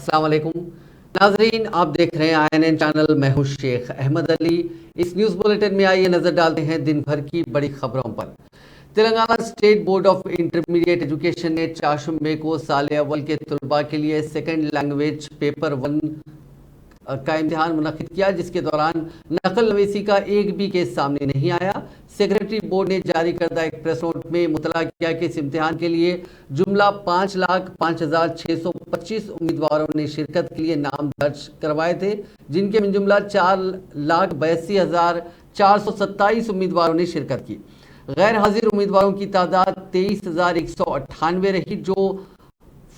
अस्सलाम वालेकुम नाजरीन, आप देख रहे हैं INN चैनल। मैं हूं शेख अहमद अली। इस न्यूज़ बुलेटिन में आइए नजर डालते हैं दिन भर की बड़ी खबरों पर। Telangana state board of intermediate education ने 4 मई को साल अव्वल के तलबा के लिए सेकंड लैंग्वेज पेपर 1 का इम्तिहान मुनक्किद किया, जिसके दौरान नकल नवीसी का एक भी केस सामने नहीं आया। सेक्रेटरी बोर्ड ने जारी करदा एक प्रेस नोट में मुतला किया कि इस इम्तिहान के लिए जुमला 5,05,625 उम्मीदवारों ने शिरकत के लिए नाम दर्ज करवाए थे, जिनके में जुमला 4,82,427 उम्मीदवारों ने शिरकत की। गैर हाजिर उम्मीदवारों की तादाद 23,198 रही, जो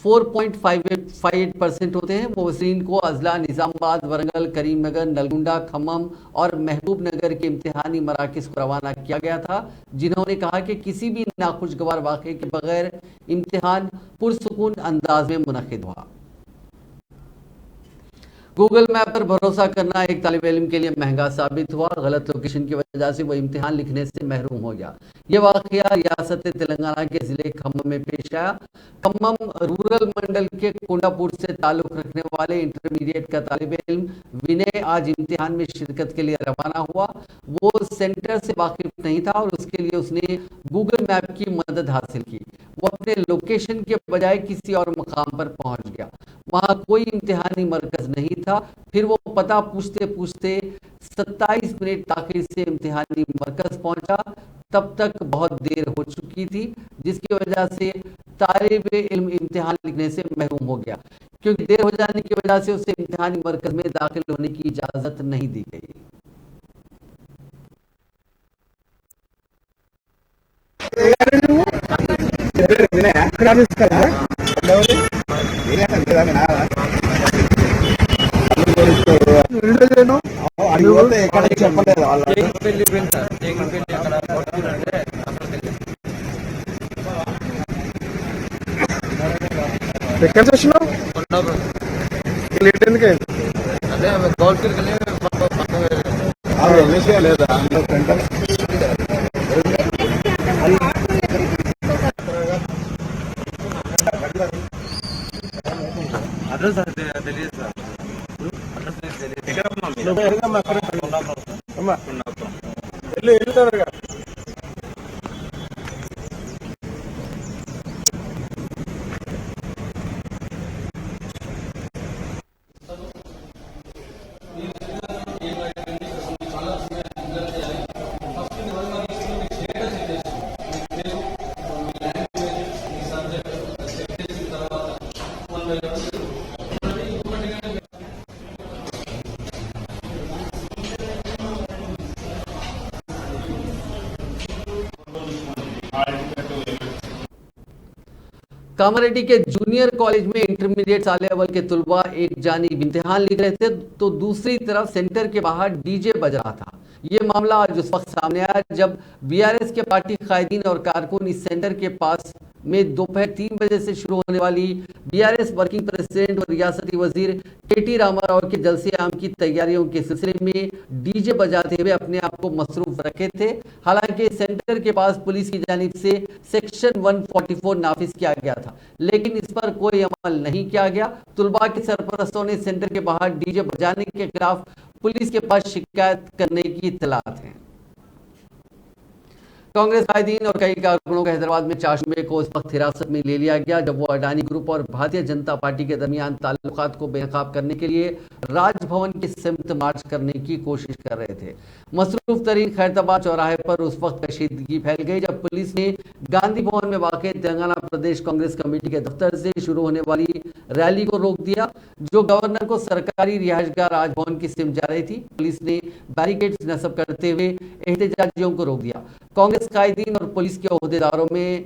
4.58% होते हैं। मुबसरीन को अजला निज़ामाबाद, वरंगल, करीमनगर, नलगुंडा, खम्मम और महबूब नगर के इम्तिहानी मराकज़ को रवाना किया गया था, जिन्होंने कहा कि किसी भी नाखुशगवार वाक़े के बगैर इम्तिहान पुरसुकून अंदाज में मुनक़िद हुआ। गूगल मैप पर भरोसा करना एक तालिब इल्म के लिए महंगा साबित हुआ। गलत लोकेशन की वजह से वह इम्तिहान लिखने से महरूम हो गया। यह वाक़या रियासत तेलंगाना के ज़िले खम्मम में पेश आया। खम्मम रूरल मंडल के कोंडापुर से ताल्लुक़ रखने वाले इंटरमीडिएट का तालिब इल्म विनय आज इम्तिहान में शिरकत के लिए रवाना हुआ। वो सेंटर से वाकिफ नहीं था और उसके लिए उसने गूगल मैप की मदद हासिल की। वो अपने लोकेशन के बजाय किसी और मकाम पर पहुंच गया। वहां कोई इम्तिहानी मरकज नहीं था। फिर वो पता पूछते पूछते 27 मिनट ताखिर से इम्तिहानी मरकज पहुंचा। तब तक बहुत देर हो चुकी थी, जिसकी वजह से तालिब इल्म इम्तिहान लिखने से महरूम हो गया, क्योंकि देर हो जाने की वजह से उसे इम्तिहानी मरकज में दाखिल होने की इजाजत नहीं दी गई। ఎక్కడ చూసినావు లేట్ ఎందుకు అదే గౌల్ఫీర్కి వెళ్ళి లేదా అడ్రస్ తెలియదు సార్. అడ్రస్ తెలియదు. వెళ్ళు త్వరగా. कामारेड्डी के जूनियर कॉलेज में इंटरमीडिएट साल अव्वल के तुलबा एक जानिब इम्तिहान लिख रहे थे, तो दूसरी तरफ सेंटर के बाहर डीजे बज रहा था। ये मामला आज उस वक्त सामने आया जब बीआरएस के पार्टी कायदीन और कारकुन इस सेंटर के पास में दोपहर 3 बजे से शुरू होने वाली बीआरएस वर्किंग प्रेसिडेंट और रियासती वजीर केटी रामाराव के जलसे आम की तैयारियों के सिलसिले में डीजे बजाते हुए अपने आप को मसरूफ रखे थे। हालांकि सेंटर के पास पुलिस की जानिब से सेक्शन 144 नाफिज किया गया था, लेकिन इस पर कोई अमल नहीं किया गया। तुलबा के सरपरस्तों ने सेंटर के बाहर डीजे बजाने के खिलाफ पुलिस के पास शिकायत करने की इत्तलात है। कांग्रेस कायदीन और कई कारकुनों को हैदराबाद में 4 मई को इस वक्त हिरासत में ले लिया गया जब वो अडानी ग्रुप और भारतीय जनता पार्टी के दरमियान ताल्लुकात को बेनकाब करने के लिए राजभवन की सिमत मार्च करने की कोशिश कर रहे थे। मसरूफ तरीन खैरताबाद चौराहे पर उस वक्त कशीदगी फैल गई जब पुलिस ने गांधी भवन में वाक़ तेलंगाना प्रदेश कांग्रेस कमेटी के दफ्तर से शुरू होने वाली रैली को रोक दिया, जो गवर्नर को सरकारी रिहायशगाह राजभवन की सिमत जा रही थी। पुलिस ने बैरिकेड्स नस्ब करते हुए एहतजाजियों को रोक दिया। कांग्रेस कायदीन और पुलिस के ओहदेदारों में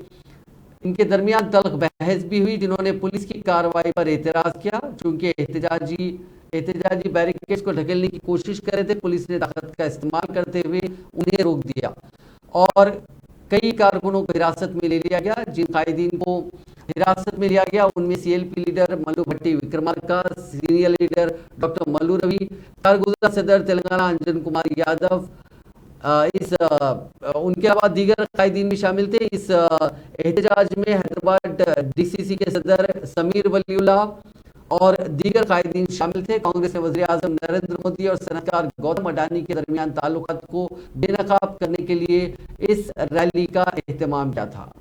इनके दरमियान तल्ख बहस भी हुई, जिन्होंने पुलिस की कार्रवाई पर एतराज़ किया। चूंकि एहतजाजी बैरिकेड्स को ढकेलने की कोशिश कर रहे थे, पुलिस ने ताकत का इस्तेमाल करते हुए उन्हें रोक दिया और कई कारकुनों को हिरासत में ले लिया गया। जिन कायदीन को हिरासत में लिया गया उनमें CLP leader Mallu Bhatti Vikramarka, senior leader doctor Mallu Ravi, कारगुज़र सदर तेलंगाना अंजन कुमार यादव, उनके अलावा दीगर कायदीन भी शामिल थे। इस एहतजाज में हैदराबाद डीसीसी के सदर समीर वलीउल्लाह और दीगर कायदीन शामिल थे। कांग्रेस ने वज़ीर आज़म नरेंद्र मोदी और सनतकार गौतम अडानी के दरमियान ताल्लुकात को बेनकाब करने के लिए इस रैली का एहतमाम किया था।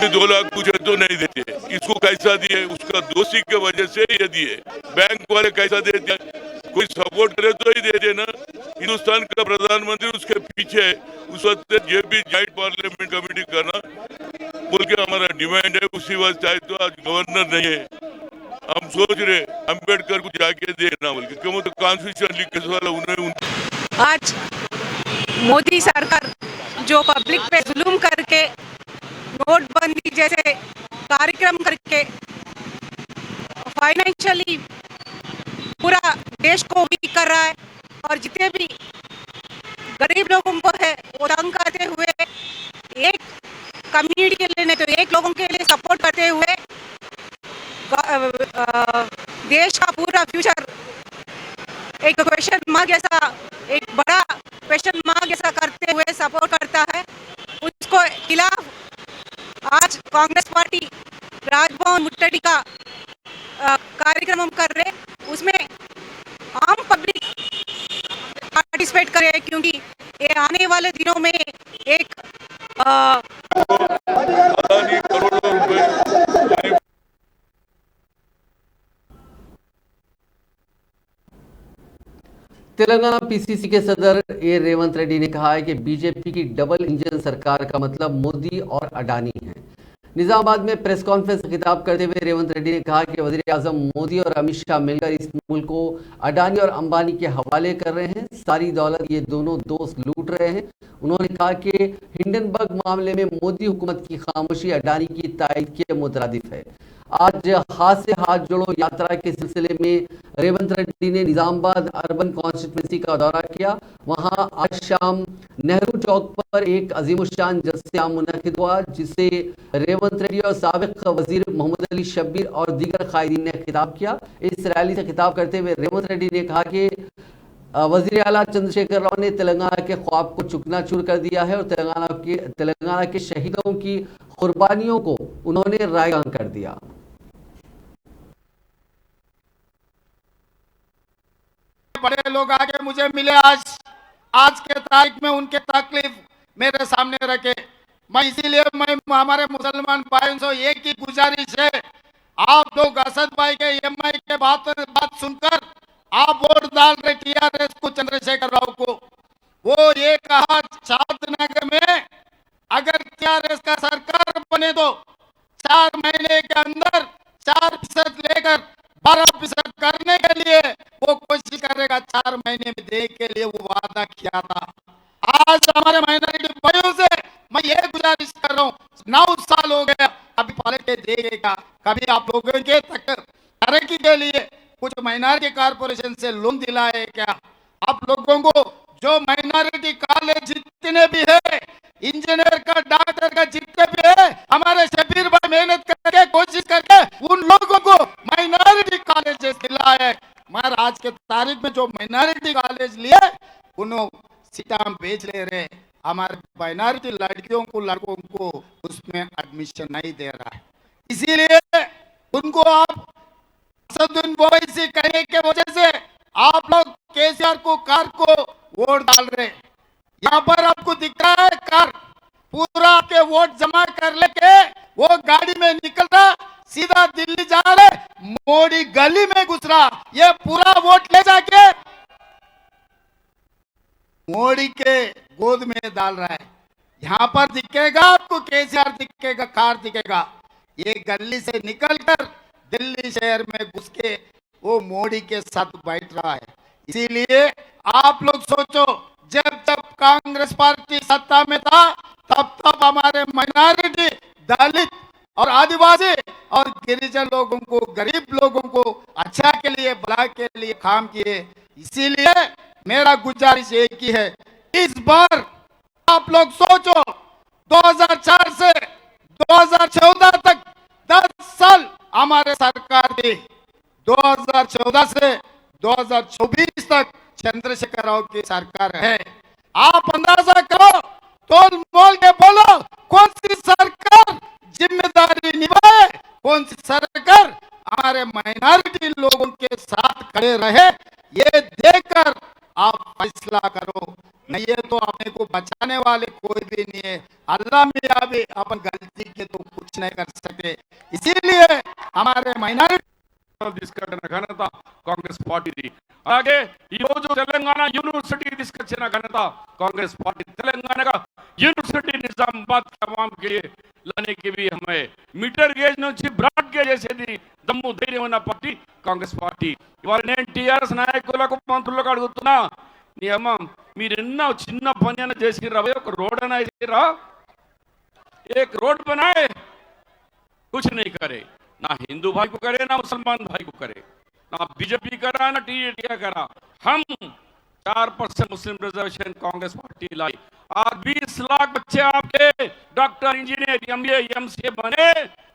2 लाख पूछे तो नहीं देते। इसको कैसा दिए? उसका दोषी के वजह से ये दिए। बैंक वाले कैसा देते? कोई सपोर्ट करे तो ही देते ना। हिंदुस्तान का प्रधानमंत्री उसके पीछे है। उस वक्त ये भी जॉइंट पार्लियामेंट कमेटी करना बोल के हमारा डिमांड है। उसी वक्त चाहे तो आज गवर्नर नहीं है, हम सोच रहे अम्बेडकर को जाके देना बोल के, क्यों तो कॉन्स्टिट्यूशन लिखे वाला उन्हें आज मोदी सरकार जो पब्लिक पे जुल्म करके नोटबंदी जैसे कार्यक्रम करके फाइनेंशियली पूरा देश को वीक कर रहा है और जितने भी गरीब लोगों को है वो तंग करते हुए एक कम्युनिटी के लिए नहीं तो एक लोगों के लिए सपोर्ट करते हुए देश का पूरा फ्यूचर एक क्वेश्चन मार्क जैसा एक बड़ा क्वेश्चन मार्क जैसा करते हुए सपोर्ट करता है। उसको खिलाफ आज कांग्रेस पार्टी राजभवन मुट्ठी का कार्यक्रम हम कर रहे, उसमें आम पब्लिक पार्टिसिपेट करे क्योंकि ये आने वाले दिनों में एक करोड़ों रुपए। तेलंगाना पीसीसी के सदर ए रेवंत रेड्डी ने कहा है कि बीजेपी की डबल इंजन सरकार का मतलब मोदी और अडानी है। निजामाबाद में प्रेस कॉन्फ्रेंस से खिताब करते हुए रेवंत रेड्डी ने कहा कि वजीर आजम मोदी और अमित शाह मिलकर इस मुल्क को अडानी और अंबानी के हवाले कर रहे हैं। सारी दौलत ये दोनों दोस्त लूट रहे हैं। उन्होंने कहा कि हिंडनबर्ग मामले में मोदी हुकूमत की खामोशी अडानी की तायद के मुतरादिफ है। आज हाथ से हाथ जोड़ो यात्रा के सिलसिले में रेवंत रेड्डी ने निजामाबाद अर्बन कॉन्स्टिट्यूंसी का दौरा किया। वहां आज शाम नेहरू चौक पर एक अजीमुशान जलसे-आम मुनक्किद हुआ, जिसे रेवंत रेड्डी और साबिक वजीर मोहम्मद अली शब्बीर और दीगर कायदीन ने खिताब किया। इस रैली से खिताब करते हुए रेवंत रेड्डी ने कहा कि वजीर आला चंद्रशेखर राव ने तेलंगाना के ख्वाब को चुकनाचूर कर दिया है और तेलंगाना के शहीदों की कुर्बानियों को उन्होंने रायगां कर दिया। बड़े लोग आके मुझे मिले आज के तारीख में उनके तकलीफ मेरे सामने रखे। मैं इसीलिए हमारे मुसलमान भाइयों से एक ही गुजारिश है, आप लोग असद भाई के एमआई के बात सुनकर आप वोट डाल रहे टीआरएस को, चंद्रशेखर राव को। वो ये कहा शादनगर में अगर टीआरएस का सरकार बने तो 4 महीने के अंदर 4% लेकर 12% करने के लिए वो कोशिश करेगा। 4 महीने में देने के लिए वो वादा किया था। आज हमारे माइनॉरिटी भाइयों से मैं ये गुजारिश कर रहा हूँ, 9 साल हो गया, अभी पलट देगा। कभी आप लोगों के तरक्की के लिए कुछ माइनॉरिटी कारपोरेशन से लोन दिलाए क्या? आप लोगों को जो माइनॉरिटी कॉलेज जितने भी है, इंजीनियर का, डॉक्टर का जितने भी है, हमारे शबीर भाई मेहनत करके कोशिश करके उन लोगों को माइनॉरिटी कॉलेज दिलाए। मगर आज के तारीख में जो माइनॉरिटी कॉलेज लिए उन्होंने सीटाम बेच ले रहे, हमारे माइनॉरिटी लड़कियों को लड़कों को उसमें एडमिशन नहीं दे रहा है। इसीलिए उनको आप असदुद्दीन ओवैसी कहने के वजह से आप लोग केसीआर को कार को वोट डाल रहे। यहाँ पर आपको दिख रहा है कार पूरा के वोट जमा कर लेके वो गाड़ी में निकल रहा, सीधा दिल्ली जा रहे, मोदी गली में घुस रहा, ये पूरा वोट ले जाके मोदी के गोद में डाल रहा है। यहाँ पर दिखेगा आपको केसीआर दिखेगा, कार दिखेगा, ये गली से निकलकर दिल्ली शहर में घुस के वो मोदी के साथ बैठ रहा है। इसीलिए आप लोग सोचो, जब जब कांग्रेस पार्टी सत्ता में था तब हमारे माइनॉरिटी, दलित और आदिवासी और गिरिजन लोगों को, गरीब लोगों को अच्छा के लिए, भला के लिए काम किए। इसीलिए मेरा गुजारिश एक ही है, इस बार आप लोग सोचो 2004 से 2014 तक 10 साल हमारे सरकार थी, 2014 से 2024 तक चंद्रशेखर राव की सरकार है। आप अंदाजा करो, तोल मोल के बोलो, कौन सी सरकार जिम्मेदारी निभाए, कौन सी सरकार हमारे माइनॉरिटी लोगों के साथ खड़े रहे, ये देखकर आप फैसला करो। नहीं ये तो अपने को को बचाने वाले कोई भी नहीं है। अल्लाह में अभी अपन गलती के तो कुछ नहीं कर सकते, इसीलिए हमारे माइनॉरिटी తీసుకొచ్చిన ఘనత కాంగ్రెస్ పార్టీది। అలాగే ఈ రోజు తెలంగాణ యూనివర్సిటీ తీసుకొచ్చిన ఘనత कांग्रेस पार्टी। तेलंगाना यूनिवर्सिटी निजामाबाद के अवाम के लिए लाने की भी हमें मीटर गेज నుంచి బ్రాడ్ గేజ్ చేసేది దమ్ము ధైర్యం ఉన్న పార్టీ కాంగ్రెస్ పార్టీ। ఇవాళ నేను టీఆర్ఎస్ నాయకులకు మంత్రులకు అడుగుతున్నా, నీ అమ్మ మీరు ఎన్నో చిన్న పని అయినా చేసిరా, ఒక రోడ్ అయినా వేసిరా, एक रोड बनाए, कुछ नहीं करे, ना हिंदू भाई को करे ना मुसलमान भाई को करे, ना बीजेपी करा ना टीडीपी करा। हम 4% मुस्लिम रिजर्वेशन कांग्रेस पार्टी लाई। आज 20 लाख बच्चे आपके डॉक्टर, इंजीनियर, एमबीए, एमसीए बने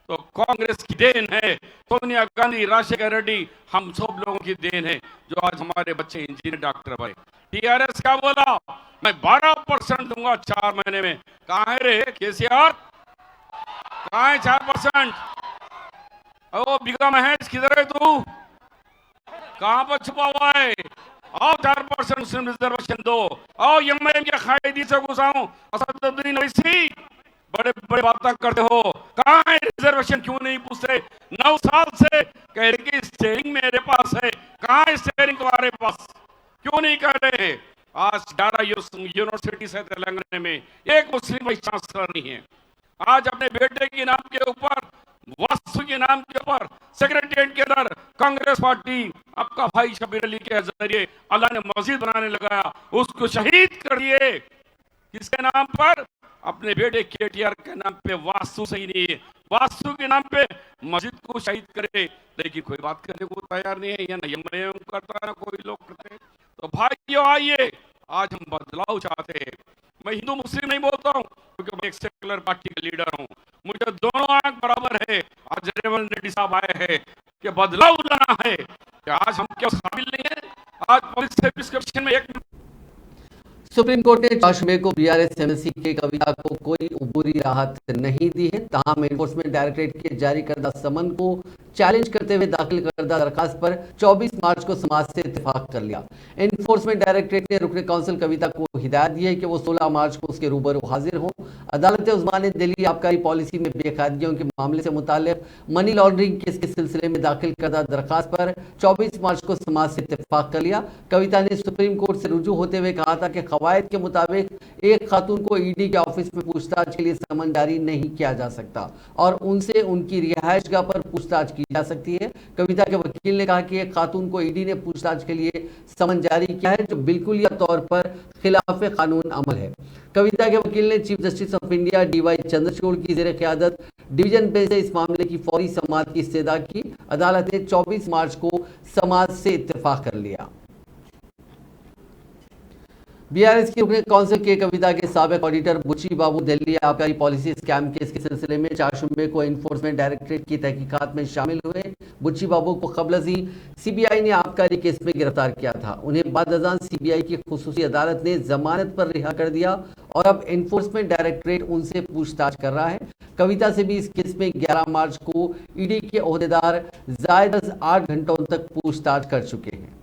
तो कांग्रेस की देन है। सोनिया गांधी, राजशेखर रेड्डी, हम सब लोगों की देन है जो आज हमारे बच्चे इंजीनियर डॉक्टर बने। टीआरएस क्या बोला, मैं 12% दूंगा 4 महीने में। कहाँ है रे केसीआर, कहाँ है 4%? ओ बिगा महेश किधर है तू, कहाँ पर छुपा हुआ है? आओ 4% मुस्लिम रिजर्वेशन दो। आओ एमआईएम के कायदी से घुसाओ, असदुद्दीन ओवैसी बड़े बड़े बातें करते हो, कहाँ है रिजर्वेशन क्यों नहीं पूछते? 9 साल से कह रहे कि स्टेयरिंग मेरे पास है, कहाँ है स्टेयरिंग तुम्हारे पास, क्यों नहीं कर रहे? आज 11 यूनिवर्सिटी है तेलंगाना में, एक मुस्लिम वाइस चांसलर नहीं है। आज अपने बेटे के नाम के ऊपर, वास्तु के नाम के ऊपर सेक्रेटरिएट के अंदर कांग्रेस पार्टी आपका भाई शबीर अली के जरिए अल्लाह ने मस्जिद बनाने लगाया, उसको शहीद कर दिए। किसके नाम पर? अपने बेटे केटीआर के नाम पे। वास्तु सही नहीं है, वास्तु के नाम पे मस्जिद को शहीद करे, लेकिन कोई बात करने को तैयार नहीं है, या ना एमआईएम करता है ना कोई लोग करते। तो भाइयों आइए, आज हम बदलाव चाहते हैं। मैं हिंदू मुस्लिम नहीं बोलता हूँ, क्योंकि मैं एक सेकुलर पार्टी का लीडर हूँ, मुझे दोनों आंख बराबर है। आज रेवंत रेड्डी साहब आए हैं कि बदलाव लाना है, कि आज हम क्या शामिल नहीं है? आज पब्लिक सर्विस कमीशन में एक सुप्रीम कोर्ट ने 4 मई को बीआरएस एमएससी के कविता को कोई उबूरी राहत नहीं दी है। ताहम एनफोर्समेंट डायरेक्टरेट के जारी करदा समन को चैलेंज करते हुए दाखिल करदा दरखास्त पर 24 मार्च को समाज से इत्तेफाक कर लिया। एनफोर्समेंट डायरेक्टरेट ने रुकने काउंसिल कविता को हिदायत दी है कि वो 16 मार्च को उसके रूबरू हाजिर हों। अदालत उस्मा ने दिल्ली आबकारी पॉलिसी में बेकायदगियों के मामले से मुताल्लिक मनी लॉन्ड्रिंग केस के सिलसिले में दाखिल करदा दरखास्त पर 24 मार्च को समाज से इत्तेफाक कर लिया। कविता ने सुप्रीम कोर्ट से रुजू होते हुए कहा था कि कवायद के मुताबिक एक खातून को ईडी के ऑफिस में पूछताछ के लिए समन जारी नहीं किया जा सकता और उनसे उनकी रिहायशगाह पर पूछताछ की जा सकती है। कविता के वकील ने कहा कि एक खातून को ईडी ने पूछताछ के लिए समन जारी किया है, जो बिल्कुल या तौर पर खिलाफ कानून अमल है। कविता के वकील ने chief justice of India DY Chandrachud की जेर क़यादत डिवीजन बेंच से इस मामले की फौरी समाअत की इस्तदा की। अदालत ने 24 मार्च को समाअत से इत्तेफाक कर लिया। बीआरएस की रुकने काउंसिल के कविता के साबिक ऑडिटर बुच्ची बाबू दिल्ली आबकारी पॉलिसी स्कैम केस के सिलसिले में 4 मई को एनफोर्समेंट डायरेक्टरेट की तहकीकात में शामिल हुए। बुच्ची बाबू को कबल ही सीबीआई ने आबकारी केस में गिरफ्तार किया था। उन्हें बाद अज़ान सीबीआई की खुसूसी अदालत ने जमानत पर रिहा कर दिया और अब एनफोर्समेंट डायरेक्टरेट उनसे पूछताछ कर रहा है। कविता से भी इस केस में 11 मार्च को ईडी के ओहदेदार जायद 8 घंटों तक पूछताछ कर चुके हैं।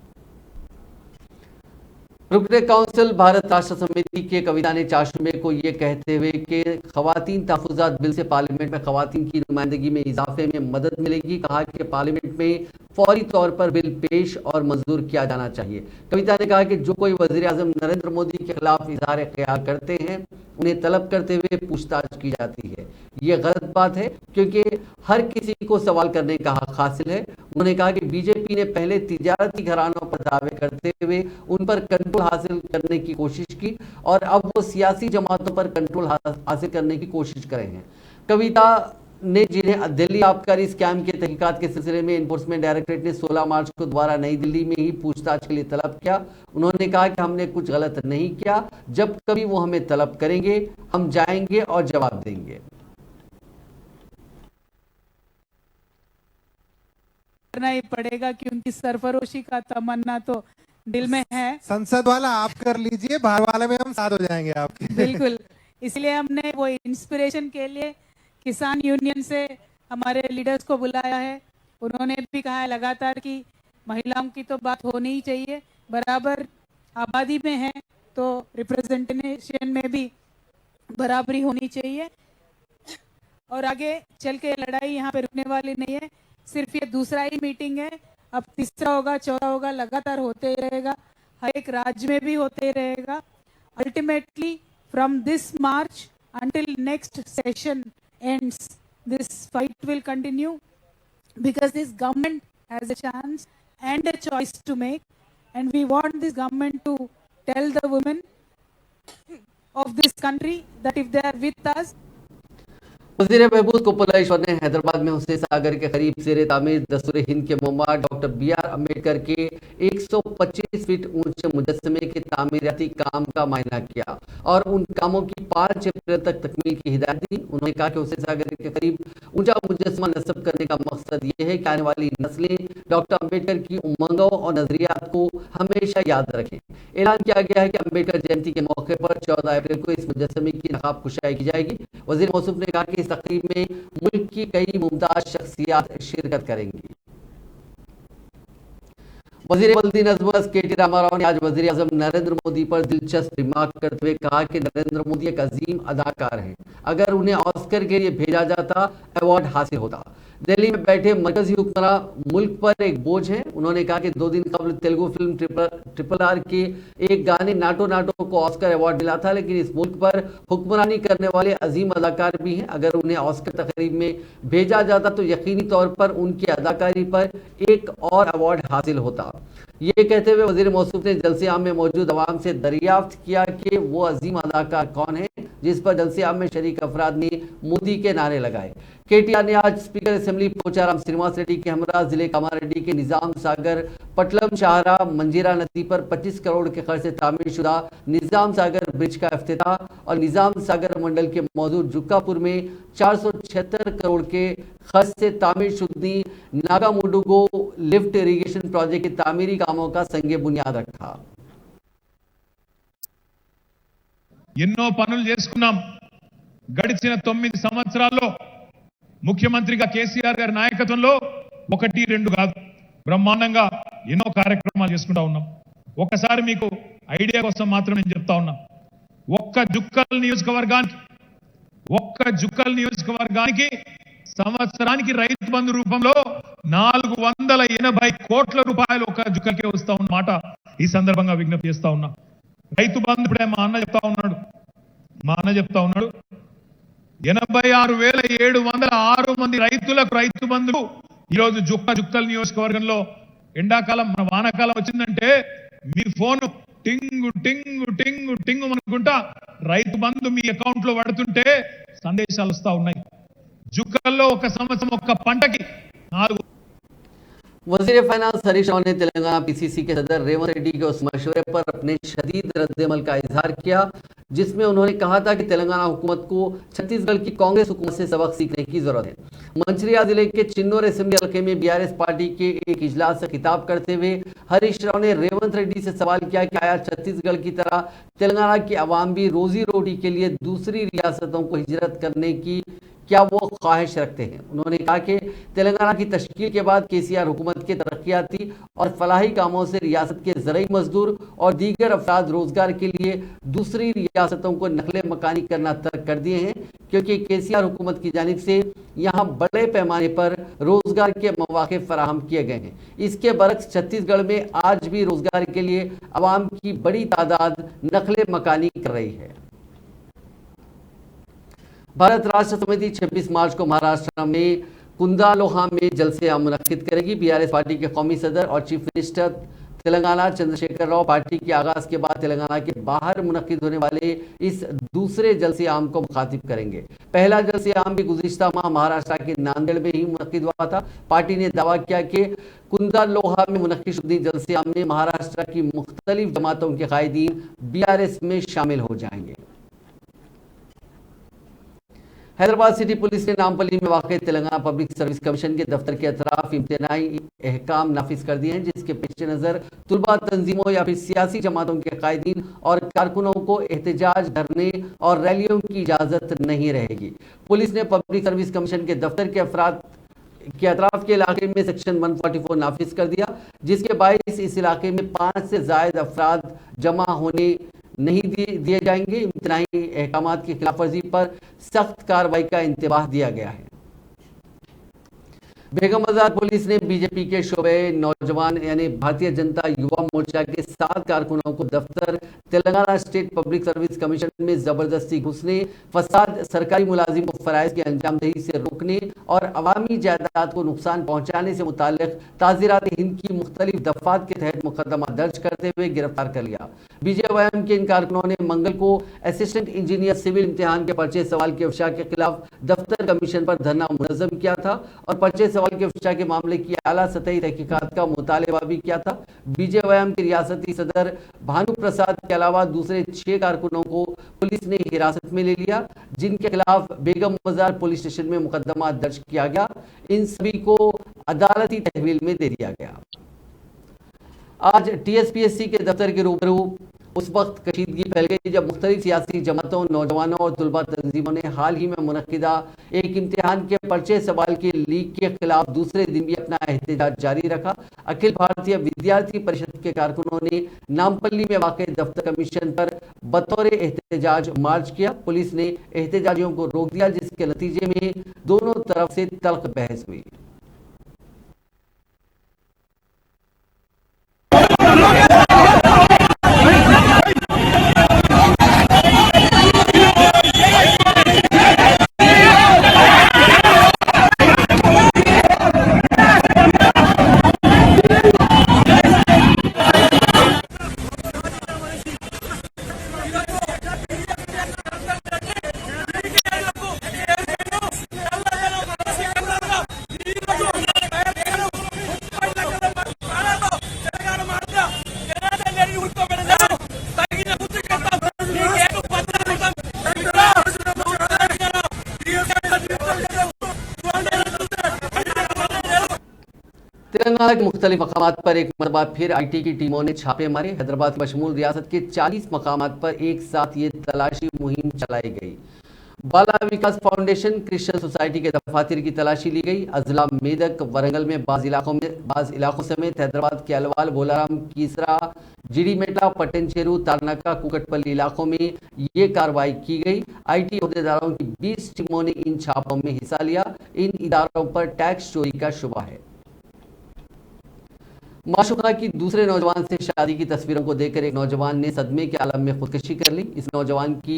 रुकने काउंसिल भारत राष्ट्र समिति के कविता ने 4 मई को ये कहते हुए कि खवातीन तहफ़्फ़ुज़ात बिल से पार्लियामेंट में खवातीन की नुमाइंदगी में इजाफे में मदद मिलेगी। कहा कि पार्लियामेंट में फौरी तौर पर बिल पेश और मंजूर किया जाना चाहिए। कविता ने कहा कि जो कोई वज़ीर आज़म नरेंद्र मोदी के खिलाफ इज़हार ख्याल करते हैं उन्हें तलब करते हुए पूछताछ की जाती है। ये गलत बात है, क्योंकि हर किसी को सवाल करने का हक हासिल है। उन्होंने कहा कि बीजेपी ने पहले तिजारती घरानों पर दावे करते हुए उन पर कंट्रोल हासिल करने की कोशिश की और अब वो सियासी जमातों पर कंट्रोल हासिल करने की कोशिश कर रहे हैं। कविता ने जिन्हें दिल्ली आबकारी स्कैम के तहकीकात के सिलसिले में एनफोर्समेंट डायरेक्टरेट ने 16 मार्च को दोबारा नई दिल्ली में ही पूछताछ के लिए तलब किया, उन्होंने कहा कि हमने कुछ गलत नहीं किया। जब कभी वो हमें तलब करेंगे हम जाएंगे और जवाब देंगे। करना ही पड़ेगा क्योंकि सरफरोशी का तमन्ना तो दिल में है। संसद वाला आप कर लीजिए, बाहर वाले में हम साथ हो जाएंगे आपके। बिल्कुल, इसलिए हमने वो इंस्पिरेशन के लिए किसान यूनियन से हमारे लीडर्स को बुलाया है। उन्होंने भी कहा है लगातार कि महिलाओं की तो बात होनी ही चाहिए, बराबर आबादी में है, तो रिप्रेजेंटेशन में भी बराबरी होनी चाहिए और आगे चल के लड़ाई यहाँ पे रुकने वाली नहीं है। सिर्फ ये दूसरा ही मीटिंग है, अब तीसरा होगा, चौथा होगा, लगातार होते ही रहेगा, हर एक राज्य में भी होते ही रहेगा। Ultimately from this March until next session ends, this fight will continue because this government has a chance and a choice to make, and we want this government to tell the women of this country that if they are with us, वजीर महबूब कुपलेश्वर ने हैदराबाद में हुसैन सागर के करीब ज़ेरे तामीर दस्तूर हिंद के Mohammad doctor BR Ambedkar के 125 फीट ऊंचे मुजस्समे के तामीराती काम का मायना किया और उन कामों की 5 अप्रैल तक तकमील की हिदायत दी। उन्होंने कहा कि हुसैन सागर के करीब ऊंचा मुजस्समा नस्ब करने का मकसद ये है कि आने वाली नस्लें डॉक्टर अम्बेडकर की उमंगों और नजरियात को हमेशा याद रखें। ऐलान किया गया है कि अम्बेडकर जयंती के मौके पर 14 अप्रैल को इस मुजस्समे की नकाब कुशाई की जाएगी। वजीर मौसूफ ने कहा कि इस तकरीब में मुल्क की कई मुमताज शख्सियात शिरकत करेंगी। वजीर बल्दी नज़्म KT रामाराव ने आज वजीर आज़म नरेंद्र मोदी पर दिलचस्प रिमार्क करते हुए कहा कि नरेंद्र मोदी एक अजीम अदाकार हैं, अगर उन्हें ऑस्कर के लिए भेजा जाता अवार्ड हासिल होता। दिल्ली में बैठे मरकजी हुक्मरान मुल्क पर एक बोझ है। उन्होंने कहा कि 2 दिन कबल तेलुगु फिल्म RRR के एक गाने नाटो नाटो को ऑस्कर अवार्ड मिला था, लेकिन इस मुल्क पर हुक्मरानी करने वाले अजीम अदाकार भी हैं। अगर उन्हें ऑस्कर तकरीब में भेजा जाता तो यकीनी तौर पर उनकी अदाकारी पर एक और अवार्ड हासिल होता। ये कहते हुए वजीर मौसूफ ने जलसे आम में मौजूद अवाम से दरियाफ्त किया कि वो अजीम अदाकार कौन है, जिस पर जलसे आम में शरीक अफराद ने मोदी के नारे लगाए। KTR ने आज स्पीकर असेंबली पोचाराम श्रीनिवास रेड्डी के हमरा जिले कामारेड्डी के निजाम सागर पटलम शाहरा मंजीरा नदी पर 25 करोड़ के खर्च से तामीर शुदा निजाम सागर ब्रिज का इफ्तिताह और निजाम सागर मंडल के मौजूद जुक्कापुर में 476 करोड़ के खर्च से तामीर शुद्दी नागामुडुगो लिफ्ट इरिगेशन प्रोजेक्ट के तामीरी कामों का संगे बुनियाद रखा। ఎన్నో పనులు చేసుకున్నాం। గడిచిన 9 సంవత్సరాల్లో ముఖ్యమంత్రిగా కేసీఆర్ గారి నాయకత్వంలో 1-2 కాదు బ్రహ్మాండంగా ఎన్నో కార్యక్రమాలు చేసుకుంటా ఉన్నాం। ఒకసారి మీకు ఐడియా కోసం మాత్రం నేను చెప్తా ఉన్నా, ఒక్క జుక్కల్ నియోజకవర్గానికి సంవత్సరానికి రైతు బంధు రూపంలో 480 కోట్ల రూపాయలు ఒక జుక్కల్కే వస్తా ఉన్నమాట ఈ సందర్భంగా విజ్ఞప్తి చేస్తా ఉన్నా। రైతు బంధు ఇప్పుడే మా అన్న చెప్తా ఉన్నాడు 86,706 మంది రైతులకు రైతు బంధు ఈరోజు జుక్కల్ నియోజకవర్గంలో ఎండాకాలం మన వానాకాలం వచ్చిందంటే మీ ఫోన్ టింగు టింగు టింగు టింగు అనుకుంటా రైతు బంధు మీ అకౌంట్ లో పడుతుంటే సందేశాలు వస్తా ఉన్నాయి। జుక్కల్లో ఒక సంవత్సరం ఒక్క పంటకి 4। वजीर फाइनेंस हरीश राव ने तेलंगाना PCC के सदर रेवंत रेड्डी के उस मशवरे पर अपने शदीद रद्दमल का इजहार किया जिसमें उन्होंने कहा था कि तेलंगाना हुकूमत को छत्तीसगढ़ की कांग्रेस हुकूमत से सबक सीखने की जरूरत है। मंचिरिया जिले के चिन्नौर असेंबली हल्के में BRS पार्टी के एक इजलास से खिताब करते हुए हरीश राव ने रेवंत रेड्डी से सवाल किया कि आया छत्तीसगढ़ की तरह तेलंगाना की आवाम भी रोजी रोटी के लिए दूसरी रियासतों को हिजरत करने की क्या वो ख्वाहिश रखते हैं। उन्होंने कहा कि तेलंगाना की तश्कील के बाद KCR हुकूमत के तरक्याती और फलाही कामों से रियासत के ज़रई मजदूर और दीगर अफराद रोजगार के लिए दूसरी रियासतों को नकले मकानी करना तर्क कर दिए हैं, क्योंकि KCR हुकूमत की जानिब से यहाँ बड़े पैमाने पर रोजगार के मौके फराहम किए गए हैं। इसके बरक्स छत्तीसगढ़ में आज भी रोजगार के लिए अवाम की बड़ी तादाद नकले मकानी कर रही है। भारत राष्ट्र समिति 26 मार्च को महाराष्ट्र में कुंदालोहा में जलसे आम मुनक्किद करेगी। BRS पार्टी के कौमी सदर और chief minister Telangana Chandrashekhar Rao party के आगाज के बाद तेलंगाना के बाहर मुनक्किद होने वाले इस दूसरे जलसे आम को मुखातिब करेंगे। पहला जलसे आम भी गुज़िश्ता माह महाराष्ट्र के नांदेड़ में ही मुनक्किद हुआ था। पार्टी ने दावा किया कि कुंदालोहा में मुनक्किद शुदा जलसे आम में महाराष्ट्र की मुख्तलिफ जमातों के कायदीन BRS में शामिल हो जाएंगे। हैदराबाद सिटी पुलिस ने नामपल्ली में वाक़ तेलंगाना पब्लिक सर्विस कमीशन के दफ्तर के अतराफ इम्तनाई अहकाम नाफिज कर दिए हैं, जिसके पेश नज़र तुलबा तंजीमों या फिर सियासी जमातों के कायदीन और कारकुनों को एहतजाज, धरने और रैलियों की इजाज़त नहीं रहेगी। पुलिस ने पब्लिक सर्विस कमीशन के दफ्तर के अतराफ के इलाके में सेक्शन 144 नाफिज कर दिया, जिसके बायस इस इलाके में 5 से ज़ायद अफराद जमा होने नहीं दिए जाएंगे। इम्तनाही अहकाम की खिलाफवर्जी पर सख्त कार्रवाई का इंतबाह दिया गया है। बेगम बाजार पुलिस ने बीजेपी के शोबे नौजवान यानी भारतीय जनता युवा मोर्चा के 7 कारकुनों को दफ्तर Telangana state public service commission में जबरदस्ती घुसने, फसाद, सरकारी मुलाजिम को फराइज की अंजामदही से रोकने और अवामी जायदाद को नुकसान पहुंचाने से मुताल्लिक ताज़ीरात हिंद की मुख्तलिफ दफात के तहत मुकदमा दर्ज करते हुए गिरफ्तार कर लिया। बीजेवाईएम के इन कारकुनों ने मंगल को असिस्टेंट इंजीनियर सिविल इम्तिहान के पर्चे सवाल के अफशा के खिलाफ दफ्तर कमीशन पर धरना मुनज़्ज़म किया था और पर्चे सवाल के अफशा के मामले की आला सतही तहकीकात का मुतालबा भी किया था। बीजेवाईएम के रियासती सदर भानु प्रसाद के अलावा दूसरे 6 कारकुनों को पुलिस ने हिरासत में ले लिया, जिनके खिलाफ बेगम बाजार पुलिस स्टेशन में मुकदमा दर्ज किया गया। इन सभी को अदालती तहवील में दे दिया गया। आज टीएसपीएससी के दफ्तर के रूबरू उस वक्त कशीदगी फैल गई जब मुख्तलिफ सियासी जमातों, नौजवानों और तलबा तंजीमों ने हाल ही में मुनक्किदा एक इम्तिहान के पर्चे सवाल के लीक के खिलाफ दूसरे दिन भी अपना एहतजाज जारी रखा। अखिल भारतीय विद्यार्थी परिषद के कारकुनों ने नामपल्ली में वाक़ दफ्तर कमीशन पर बतौर एहतजाज मार्च किया। पुलिस ने एहतजाजियों को रोक दिया, जिसके नतीजे में दोनों तरफ से तल्ख बहस हुई। तेलंगाना के मुख्तलिफ मकामात पर एक मरतबा फिर IT की टीमों ने छापे मारे। हैदराबाद बशमूल रियासत के 40 मकामात पर एक साथ ये तलाशी मुहिम चलाई गई। बाला विकास फाउंडेशन, क्रिश्चियन सोसाइटी के दफातर की तलाशी ली गई। अजला, मेदक, वरंगल में बाज़ इलाकों समेत हैदराबाद के अलवाल, बोलाराम, कीसरा, जिडीमेटा, पट्टनचेरू, तारनाका, कुकटपल्ली इलाकों में ये कार्रवाई की गई। IT अहदेदारों की 20 टीमों ने इन छापों में हिस्सा लिया। इन इदारों पर टैक्स चोरी का शुबा है। माशुका की दूसरे नौजवान से शादी की तस्वीरों को देखकर एक नौजवान ने सदमे के आलम में खुदकुशी कर ली। इस नौजवान की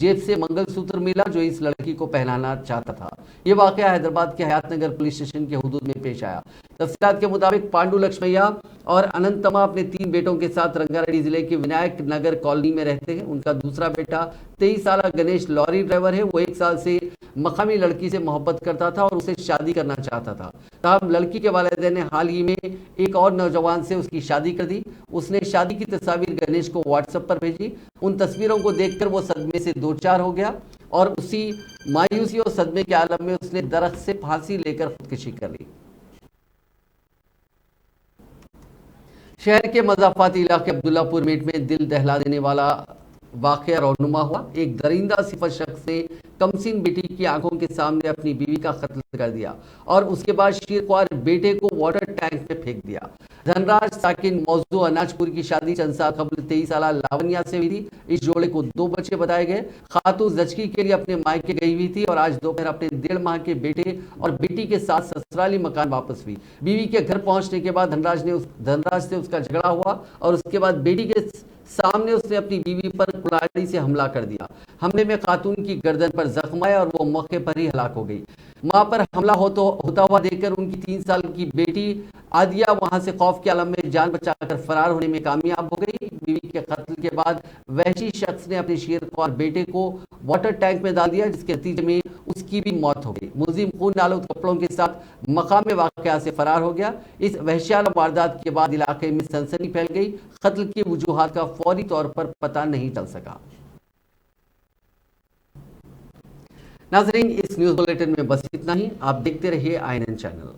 जेब से मंगलसूत्र मिला जो इस लड़की को पहनाना चाहता था। ये वाकया हैदराबाद के हयातनगर पुलिस स्टेशन के हुदूद में पेश आया। तफसीलात के मुताबिक पांडु लक्ष्मैया और अनंतमा अपने 3 बेटों के साथ रंगारेड्डी जिले के विनायक नगर कॉलोनी में रहते हैं। उनका दूसरा बेटा 23 साल गणेश लॉरी ड्राइवर है। वो 1 साल से मकामी लड़की से मोहब्बत करता था और उसे शादी करना चाहता था। तब लड़की के वालिदैन ने हाल ही में एक और नौजवान से उसकी शादी कर दी। उसने शादी की तस्वीर गणेश को व्हाट्सएप पर भेजी। उन तस्वीरों को देखकर वो सदमे से 2-4 हो गया और उसी मायूसी और सदमे के आलम में उसने दरख्त से फांसी लेकर खुदकुशी कर ली। शहर के मज़ाफ़ाती इलाके अब्दुल्लापुर मीट में दिल दहला देने वाला वाक़या रौनुमा हुआ। एक दरिंदा सिफत शख्स ने कमसिन बेटी की आंखों के सामने अपनी बीवी का कत्ल कर दिया और उसके बाद शीरख्वार बेटे को वाटर टैंक में फेंक दिया। धनराज साकिन मौजू अनाजपुर की शादी चंद साल कबल 23 साल लावण्या से हुई थी। इस जोड़े को 2 बच्चे बताए गए। खातून जचकी के लिए अपने मायके गई हुई थी और आज दोपहर अपने 1.5 माह के बेटे और बेटी के साथ ससुराली मकान वापस हुई। बीवी के घर पहुंचने के बाद धनराज से उसका झगड़ा हुआ और उसके बाद बेटी के सामने उसने अपनी बीवी पर कुल्हाड़ी से हमला कर दिया। हमले में खातून की गर्दन पर जख्म आया और वो मौके पर ही हलाक हो गई। मां पर हमला होता हुआ देखकर उनकी 3 साल की बेटी आदिया वहां से खौफ के आलम में जान बचाकर फरार होने में कामयाब हो गई। बीवी के कत्ल के बाद वहशी शख्स ने अपने शीरख्वार बेटे को वाटर टैंक में डाल दिया, जिसके नतीजे में उसकी भी मौत हो गई। मुलजिम खून आलूद कपड़ों के साथ मकाम वाक़या से फरार हो गया। इस वहशियाना वारदात के बाद इलाके में सनसनी फैल गई। कत्ल की वजूहात का फौरी तौर पर पता नहीं चल सका। नाज़रीन, इस न्यूज़ बुलेटिन में बस इतना ही। आप देखते रहिए INN चैनल।